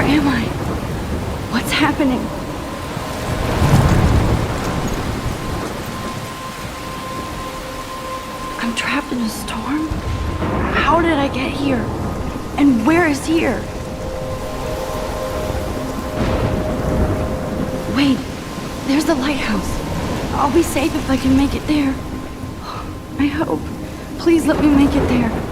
am I? What's happening? I'm trapped in a storm? How did I get here? And where is here? Wait, there's the lighthouse. I'll be safe if I can make it there. I hope. Please let me make it there.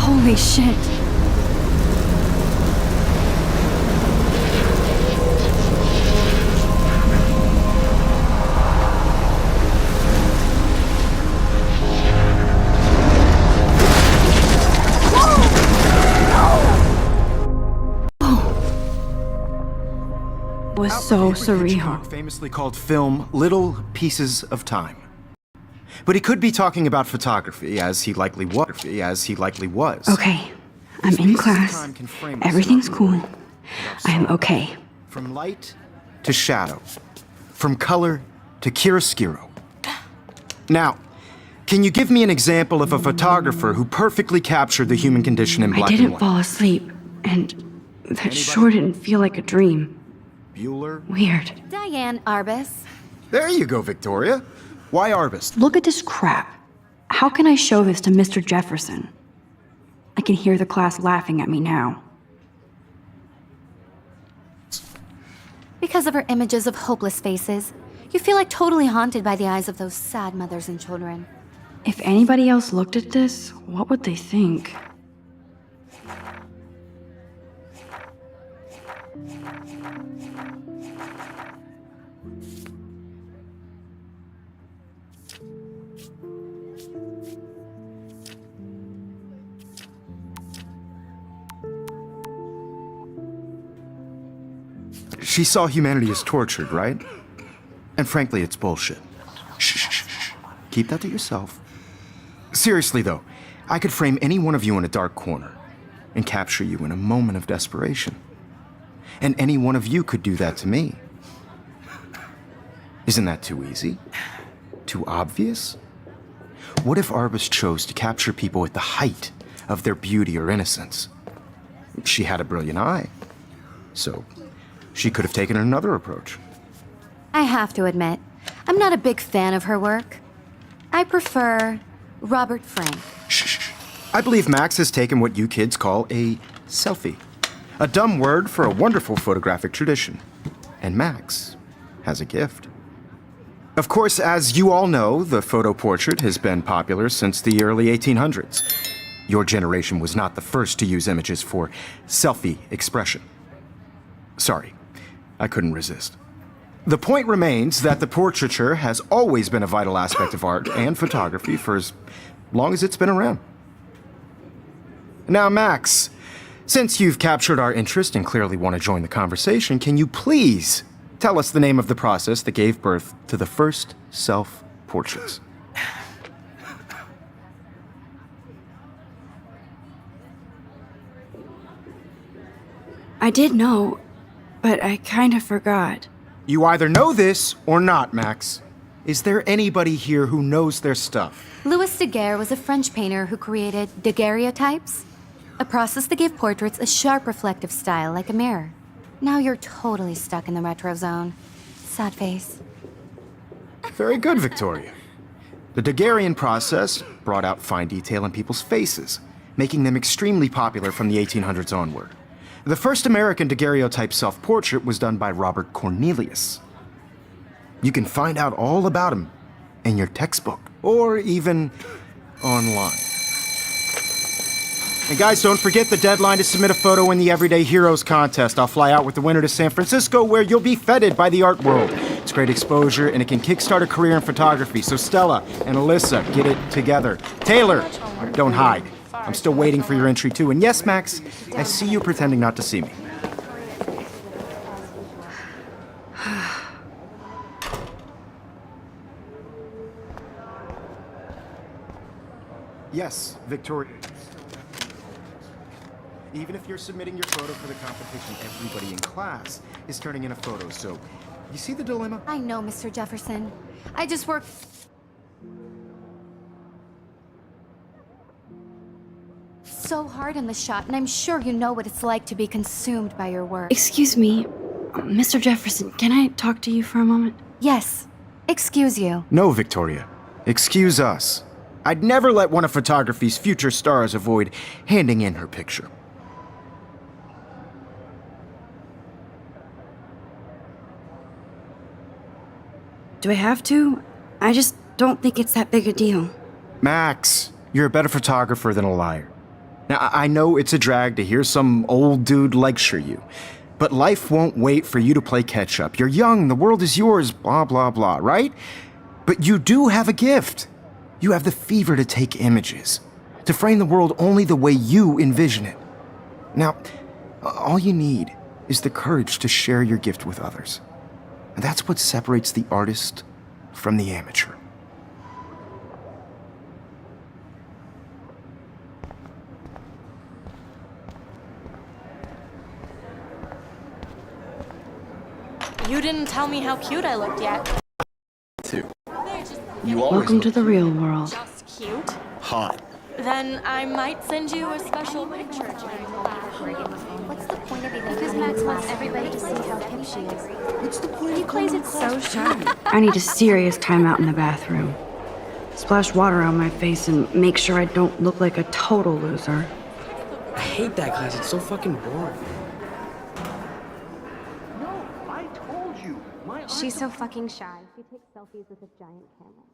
Holy shit. Was so surreal. Famously called film Little Pieces of Time. But he could be talking about photography, as he likely was. Okay, I'm in class. Everything's cool. I'm okay. From light to shadow. From color to chiaroscuro. Now, can you give me an example of a photographer who perfectly captured the human condition in black and white? I didn't fall asleep, and that sure didn't feel like a dream. Bueller? Weird. Diane Arbus. There you go, Victoria. Why Arbus? Look at this crap. How can I show this to Mr. Jefferson? I can hear the class laughing at me now. Because of her images of hopeless faces, you feel like totally haunted by the eyes of those sad mothers and children. If anybody else looked at this, what would they think? She saw humanity as tortured, right? And frankly, it's bullshit. Shh. Keep that to yourself. Seriously, though, I could frame any one of you in a dark corner and capture you in a moment of desperation. And any one of you could do that to me. Isn't that too easy? Too obvious? What if Arbus chose to capture people at the height of their beauty or innocence? She had a brilliant eye, so she could have taken another approach. I have to admit, I'm not a big fan of her work. I prefer Robert Frank. Shh. I believe Max has taken what you kids call a selfie. A dumb word for a wonderful photographic tradition. And Max has a gift. Of course, as you all know, the photo portrait has been popular since the early 1800s. Your generation was not the first to use images for selfie expression. Sorry, I couldn't resist. The point remains that the portraiture has always been a vital aspect of art and photography for as long as it's been around. Now, Max, since you've captured our interest and clearly want to join the conversation, can you please tell us the name of the process that gave birth to the first self-portraits? I did know, but I kind of forgot. You either know this or not, Max. Is there anybody here who knows their stuff? Louis Daguerre was a French painter who created daguerreotypes, a process that gave portraits a sharp reflective style like a mirror. Now you're totally stuck in the retro zone. Sad face. Very good, Victoria. The Daguerrean process brought out fine detail in people's faces, making them extremely popular from the 1800s onward. The first American daguerreotype self-portrait was done by Robert Cornelius. You can find out all about him in your textbook, or even online. And guys, don't forget the deadline to submit a photo in the Everyday Heroes contest. I'll fly out with the winner to San Francisco, where you'll be feted by the art world. It's great exposure, and it can kickstart a career in photography. So Stella and Alyssa, get it together. Taylor, don't hide. I'm still waiting for your entry, too. And yes, Max, I see you pretending not to see me. Yes, Victoria. Even if you're submitting your photo for the competition, everybody in class is turning in a photo, so you see the dilemma? I know, Mr. Jefferson. I just work so hard on the shot, and I'm sure you know what it's like to be consumed by your work. Excuse me, Mr. Jefferson, can I talk to you for a moment? Yes. Excuse you. No, Victoria. Excuse us. I'd never let one of photography's future stars avoid handing in her picture. Do I have to? I just don't think it's that big a deal. Max, you're a better photographer than a liar. Now, I know it's a drag to hear some old dude lecture you, but life won't wait for you to play catch-up. You're young, the world is yours, blah, blah, blah, right? But you do have a gift. You have the fever to take images, to frame the world only the way you envision it. Now, all you need is the courage to share your gift with others. And that's what separates the artist from the amateur. You didn't tell me how cute I looked yet. Too. You always Welcome to the real world. Just cute? hot. Then I might send you a special picture. What's the point of even? Because Max wants everybody to see how hip she is. What's the point? He plays it so sharp. I need a serious timeout in the bathroom. Splash water on my face and make sure I don't look like a total loser. I hate that class. It's so fucking boring. She's so fucking shy. She takes selfies with a giant camera.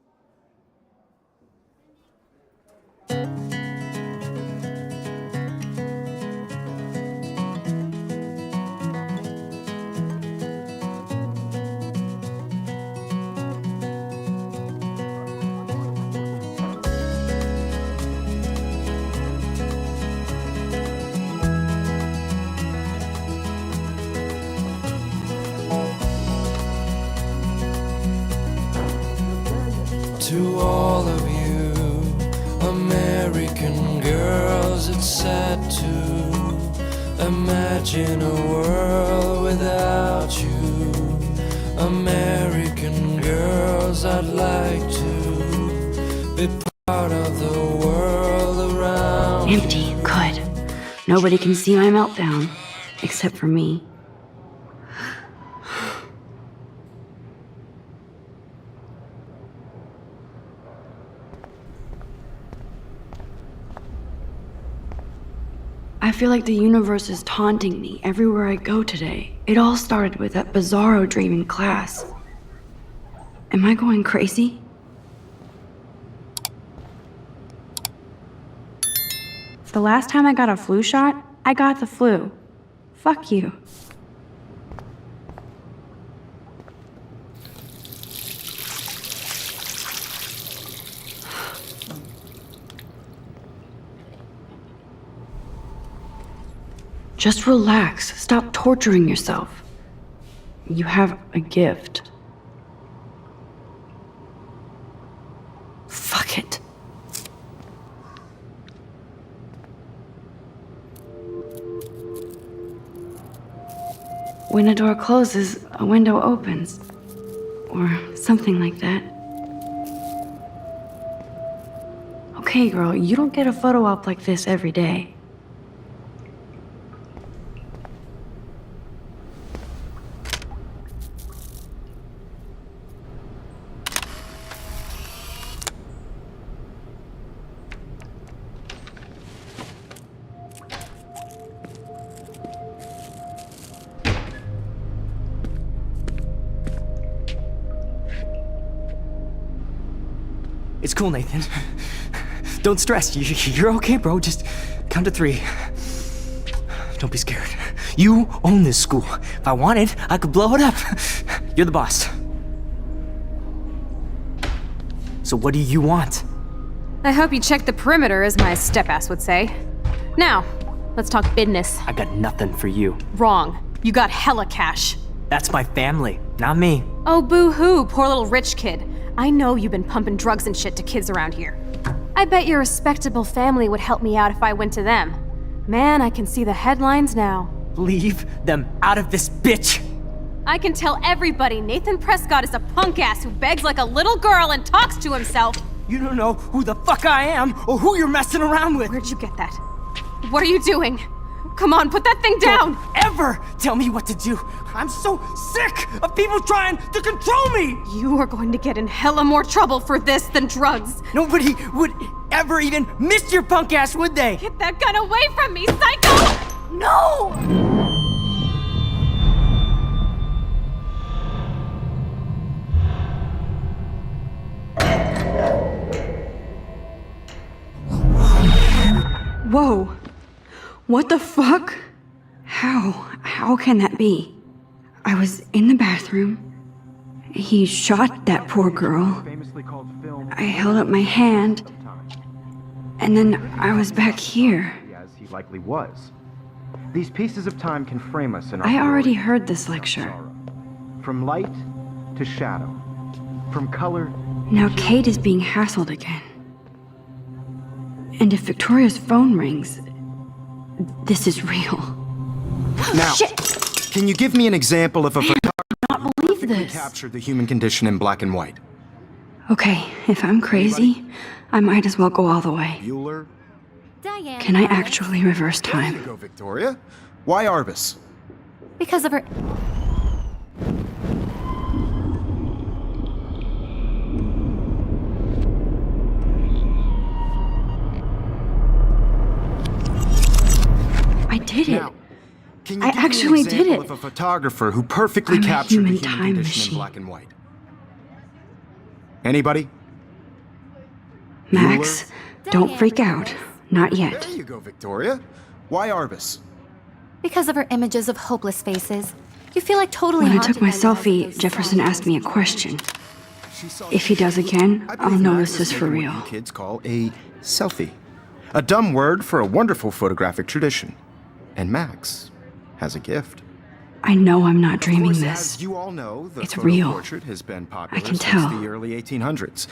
To all of you American girls, it's sad to imagine a world without you. American girls, I'd like to be part of the world around. Empty, good. Nobody can see my meltdown, except for me. I feel like the universe is taunting me everywhere I go today. It all started with that bizarro dream in class. Am I going crazy? The last time I got a flu shot, I got the flu. Fuck you. Just relax. Stop torturing yourself. You have a gift. Fuck it. When a door closes, a window opens. Or something like that. Okay, girl, you don't get a photo op like this every day. It's cool, Nathan. Don't stress. You're okay, bro. Just count to 3. Don't be scared. You own this school. If I wanted, I could blow it up. You're the boss. So what do you want? I hope you checked the perimeter, as my step-ass would say. Now, let's talk business. I got nothing for you. Wrong. You got hella cash. That's my family, not me. Oh, boo-hoo, poor little rich kid. I know you've been pumping drugs and shit to kids around here. I bet your respectable family would help me out if I went to them. Man, I can see the headlines now. Leave them out of this bitch! I can tell everybody Nathan Prescott is a punk ass who begs like a little girl and talks to himself. You don't know who the fuck I am or who you're messing around with. Where'd you get that? What are you doing? Come on, put that thing down! Don't ever tell me what to do. I'm so sick of people trying to control me! You are going to get in hella more trouble for this than drugs. Nobody would ever even miss your punk ass, would they? Get that gun away from me, psycho! No! Whoa. What the fuck? How can that be? I was in the bathroom. He shot that poor girl. I held up my hand. And then I was back here. As he likely was. These pieces of time can frame us in our I already glory heard this and lecture. sorrow. From light to shadow. From color. Now Kate is being hassled again. And if Victoria's phone rings, this is real. Now, Shit! can you give me an example of a photographer I cannot believe who this. captured the human condition in black and white? Okay, if I'm crazy, I might as well go all the way. Bueller? Diane. Can I actually reverse There you time? go, Victoria. Why Arbus? Because of her. I did it. Now, can you I give me actually an example did it. of a photographer who perfectly I'm a captured the human human time condition machine. in black and white? Anybody? Max, don't freak out. Not yet. There you go, Victoria. Why Arbus? Because of her images of hopeless faces. You feel like totally When I haunted took my by the eyes of selfie, those Jefferson soft asked me a faces. question. If he does again, I I'll believe know Max this is is for taking real. what you kids call a selfie. A dumb word for a wonderful photographic tradition. And Max has a gift. I know I'm not dreaming Of course, this. as you all know, the It's photo real. portrait has been popular I can since tell. the early 1800s.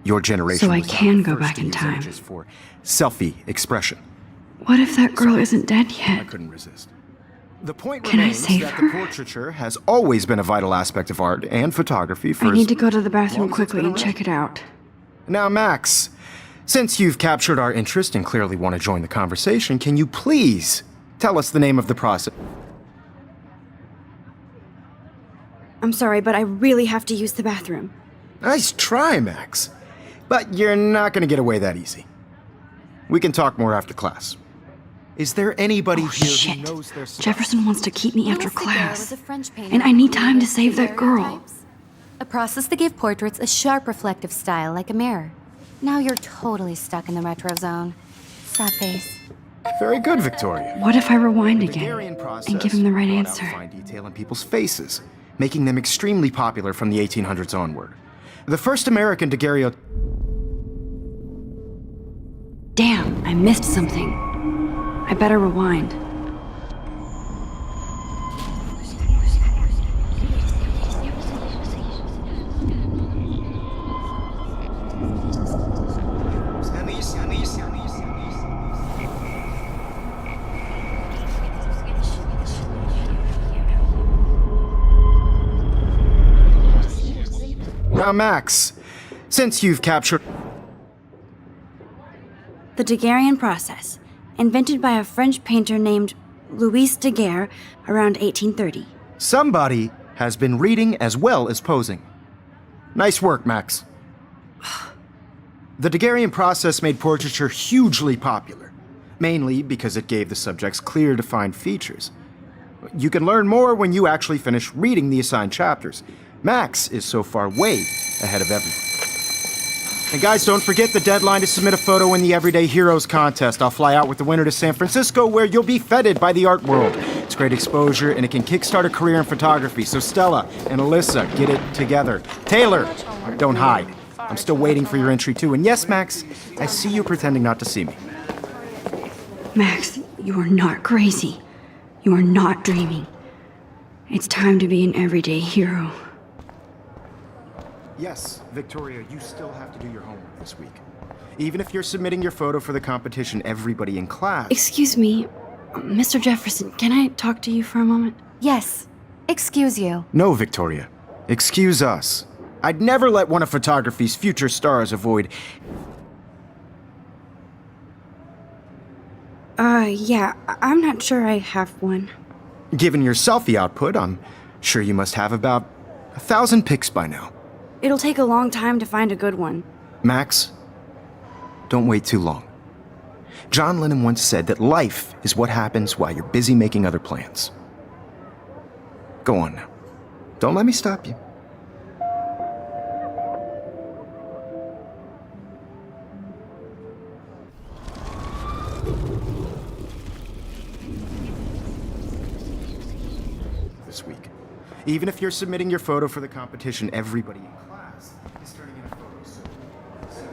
Your generation So I was not can the go first back to in use time. images for selfie expression. What if that girl isn't dead I yet? couldn't resist. The point Can I remains save that her? the portraiture has always been a vital aspect of art and photography for I need as to go to the bathroom long as it's quickly been and check it out. Now, Max, since you've captured our interest and clearly want to join the conversation, can you please tell us the name of the process? I'm sorry, but I really have to use the bathroom. Nice try, Max. But you're not going to get away that easy. We can talk more after class. Is there anybody Oh, here shit. who knows their stuff? Jefferson wants to keep me after Louis Daguerre class. was a French painter And I need who time to created save that girl. daguerreotypes, a process that gave portraits a sharp reflective style like a mirror. Now you're totally stuck in the retro zone. Sad face. Very good, Victoria. What if I rewind The again Daguerrean process and give him the right brought out answer? fine detail in people's faces, making them extremely popular from the 1800s onward. The first American daguerreotype. Damn, I missed something. I better rewind. Now, Max, since you've captured. The Daguerrean process, invented by a French painter named Louis Daguerre around 1830. Somebody has been reading as well as posing. Nice work, Max. The Daguerrean process made portraiture hugely popular, mainly because it gave the subjects clear, defined features. You can learn more when you actually finish reading the assigned chapters. Max is so far way ahead of everyone. And guys, don't forget the deadline to submit a photo in the Everyday Heroes contest. I'll fly out with the winner to San Francisco, where you'll be feted by the art world. It's great exposure, and it can kickstart a career in photography. So Stella and Alyssa, get it together. Taylor, don't hide. I'm still waiting for your entry, too. And yes, Max, I see you pretending not to see me. Max, you are not crazy. You are not dreaming. It's time to be an everyday hero. Yes, Victoria, you still have to do your homework this week. Even if you're submitting your photo for the competition, everybody in class... Excuse me, Mr. Jefferson, can I talk to you for a moment? Yes. Excuse you. No, Victoria. Excuse us. I'd never let one of photography's future stars avoid... Yeah, I'm not sure I have one. Given your selfie output, I'm sure you must have about 1,000 pics by now. It'll take a long time to find a good one. Max, don't wait too long. John Lennon once said that life is what happens while you're busy making other plans. Go on now. Don't let me stop you. This week. Even if you're submitting your photo for the competition, everybody in class is turning in a photo soon.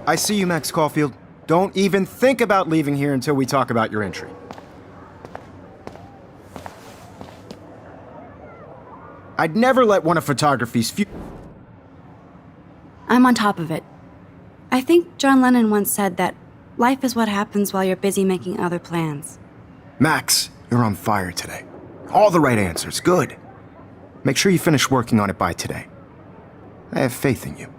I see you, Max Caulfield. Don't even think about leaving here until we talk about your entry. I'd never let one of photography's I'm on top of it. I think John Lennon once said that life is what happens while you're busy making other plans. Max, you're on fire today. All the right answers. Good. Make sure you finish working on it by today. I have faith in you.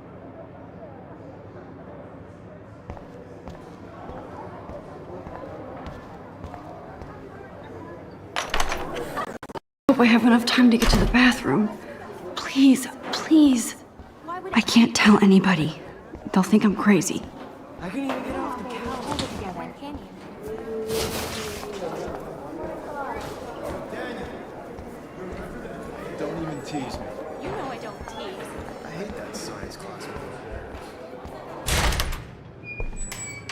Hope I have enough time to get to the bathroom. Please, please. I can't tell anybody. They'll think I'm crazy. I can even get off the couch. Don't even tease me. You know I don't tease. I hate that science class.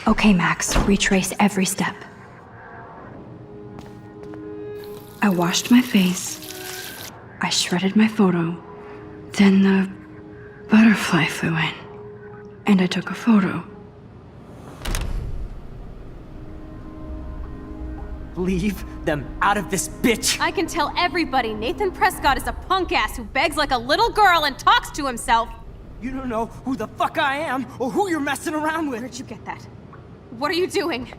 Okay, Max, retrace every step. I washed my face. I shredded my photo. Then the butterfly flew in. And I took a photo. Leave them out of this bitch! I can tell everybody Nathan Prescott is a punk ass who begs like a little girl and talks to himself. You don't know who the fuck I am or who you're messing around with. Where'd you get that? What are you doing?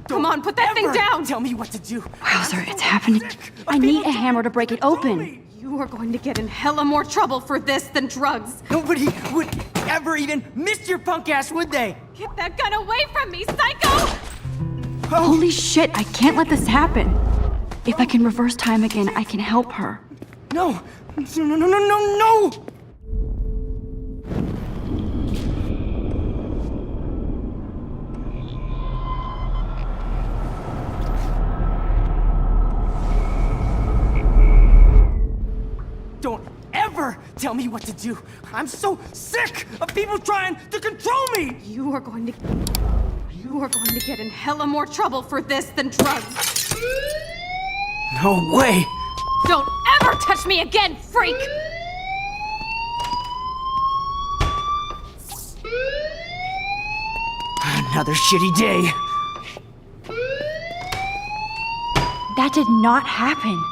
Come on, put that thing down! Tell me what to do. Wowzer, it's happening. I need a hammer to break it open. You are going to get in hella more trouble for this than drugs. Nobody would ever even miss your punk ass, would they? Get that gun away from me, psycho! Holy shit, I can't let this happen. If I can reverse time again, I can help her. No! No, no, no, no, no, no! Don't ever tell me what to do. I'm so sick of people trying to control me. You are going to get in hella more trouble for this than drugs. No way. Don't ever touch me again, freak! Another shitty day. That did not happen.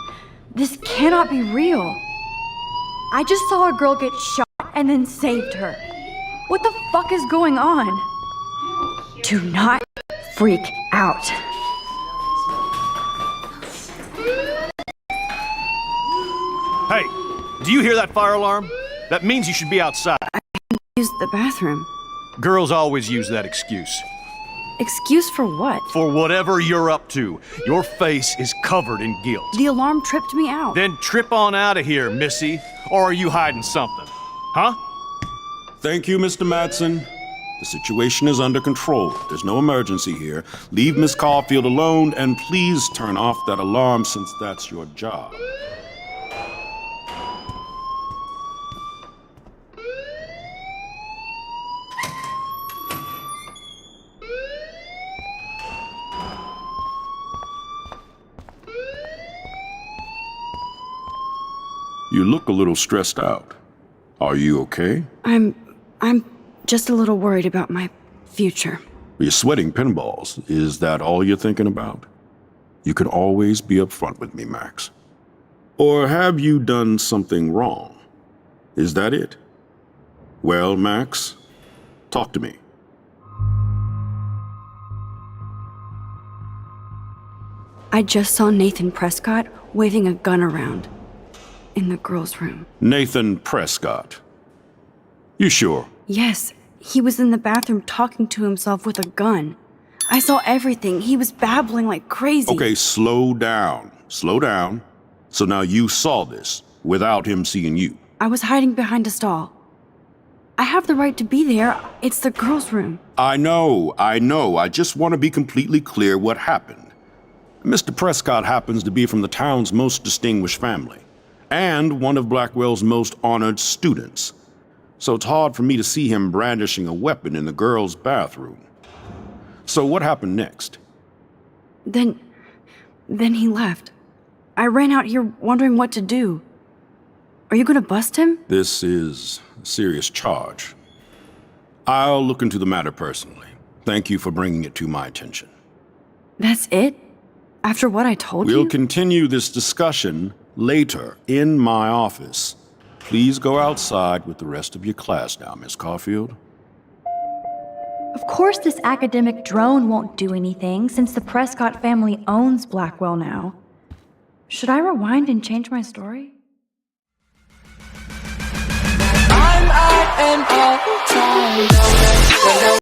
This cannot be real. I just saw a girl get shot and then saved her. What the fuck is going on? Do not freak out. Hey, do you hear that fire alarm? That means you should be outside. Use the bathroom. Girls always use that excuse. Excuse for what? For whatever you're up to, your face is covered in guilt. The alarm tripped me out. Then trip on out of here, Missy. Or are you hiding something? Huh? Thank you, Mr. Madsen. The situation is under control. There's no emergency here. Leave Miss Caulfield alone, and please turn off that alarm since that's your job. You look a little stressed out. Are you okay? I'm just a little worried about my future. You're sweating pinballs. Is that all you're thinking about? You can always be upfront with me, Max. Or have you done something wrong? Is that it? Well, Max, talk to me. I just saw Nathan Prescott waving a gun around in the girls' room. Nathan Prescott. You sure? Yes, he was in the bathroom talking to himself with a gun. I saw everything. He was babbling like crazy. Okay, slow down. Slow down. So now you saw this without him seeing you. I was hiding behind a stall. I have the right to be there. It's the girls' room. I know. I just want to be completely clear what happened. Mr. Prescott happens to be from the town's most distinguished family, and one of Blackwell's most honored students. So it's hard for me to see him brandishing a weapon in the girls' bathroom. So what happened next? Then he left. I ran out here wondering what to do. Are you gonna bust him? This is a serious charge. I'll look into the matter personally. Thank you for bringing it to my attention. That's it? After what I told you? We'll continue this discussion later in my office. Please go outside with the rest of your class now, Miss Caulfield. Of course this academic drone won't do anything since the Prescott family owns Blackwell now. Should I rewind and change my story? I'm out and all the time.